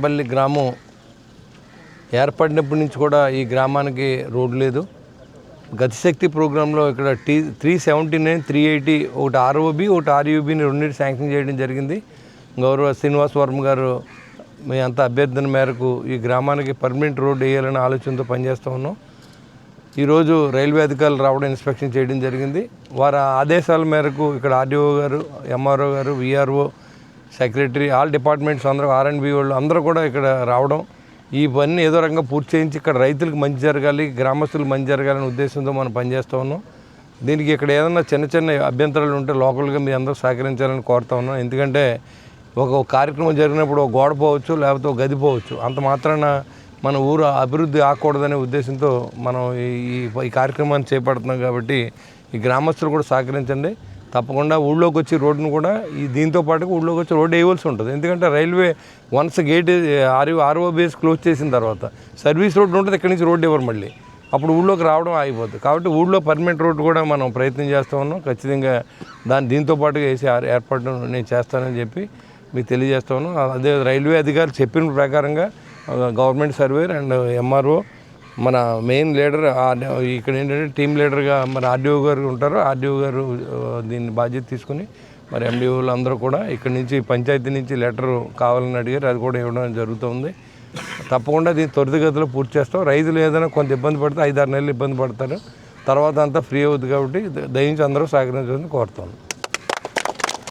తాడేపల్లి గ్రామం ఏర్పడినప్పటి నుంచి కూడా ఈ గ్రామానికి రోడ్డు లేదు. గతిశక్తి ప్రోగ్రాంలో ఇక్కడ 379, 380 ఒకటి ఆర్ఓబి ఒకటి ఆర్యూబిని రెండింటి శాంక్షన్ చేయడం జరిగింది. గౌరవ శ్రీనివాస్ వర్మ గారు మీ అంత అభ్యర్థన మేరకు ఈ గ్రామానికి పర్మనెంట్ రోడ్డు వేయాలనే ఆలోచనతో పనిచేస్తూ ఉన్నాం. ఈరోజు రైల్వే అధికారులు రావడం ఇన్స్పెక్షన్ చేయడం జరిగింది. వారి ఆదేశాల మేరకు ఇక్కడ ఆర్డీఓ గారు, ఎంఆర్ఓ గారు, విఆర్ఓ, సెక్రటరీ, ఆల్ డిపార్ట్మెంట్స్ అందరూ, ఆర్ఎండ్బి వాళ్ళు అందరూ కూడా ఇక్కడ రావడం, ఈ పని ఏదో రకంగా పూర్తి చేయించి ఇక్కడ రైతులకు మంచి జరగాలి, గ్రామస్తులకు మంచి జరగాలనే ఉద్దేశంతో మనం పనిచేస్తూ ఉన్నాం. దీనికి ఇక్కడ ఏదైనా చిన్న చిన్న అభ్యంతరాలు ఉంటే లోకల్గా మీ అందరూ సహకరించాలని కోరుతా ఉన్నాం. ఎందుకంటే ఒక కార్యక్రమం జరిగినప్పుడు ఒక గోడ పోవచ్చు, లేకపోతే ఒక గది పోవచ్చు. అంత మాత్రాన మన ఊరు అభివృద్ధి ఆకూడదనే ఉద్దేశంతో మనం ఈ కార్యక్రమాన్ని చేపడుతున్నాం. కాబట్టి ఈ గ్రామస్తులు కూడా సహకరించండి. తప్పకుండా ఊళ్ళోకి వచ్చి రోడ్డును కూడా దీంతో పాటుగా ఊళ్ళోకి వచ్చి రోడ్డు వేయవలసి ఉంటుంది. ఎందుకంటే రైల్వే వన్స్ గేట్ ఆర్ఓబిఎస్ క్లోజ్ చేసిన తర్వాత సర్వీస్ రోడ్డు ఉంటుంది, ఇక్కడి నుంచి రోడ్డు ఇవ్వరు, మళ్ళీ అప్పుడు ఊళ్ళోకి రావడం ఆగిపోతుంది. కాబట్టి ఊళ్ళో పర్మనెంట్ రోడ్డు కూడా మనం ప్రయత్నం చేస్తూ ఉన్నాం. ఖచ్చితంగా దీంతో పాటుగా వేసే ఏర్పాటు నేను చేస్తానని చెప్పి మీకు తెలియజేస్తా ఉన్నాం. అదే రైల్వే అధికారులు చెప్పిన ప్రకారంగా గవర్నమెంట్ సర్వేర్ అండ్ ఎంఆర్ఓ, మన మెయిన్ లీడర్ ఇక్కడ ఏంటంటే టీమ్ లీడర్గా మన ఆర్డీఓ గారు ఉంటారు. ఆర్డీఓ గారు దీన్ని బాధ్యత తీసుకుని మరి ఎండిఓలు అందరూ కూడా ఇక్కడి నుంచి పంచాయతీ నుంచి లెటర్ కావాలని అడిగారు, అది కూడా ఇవ్వడం జరుగుతుంది. తప్పకుండా దీన్ని త్వరితగతిలో పూర్తి చేస్తాం. రైతులు ఏదైనా కొంత ఇబ్బంది పడితే 5-6 నెలలు ఇబ్బంది పడతారు, తర్వాత అంతా ఫ్రీ అవుతుంది. కాబట్టి దయించి అందరూ సహకరించాలని కోరుతాను.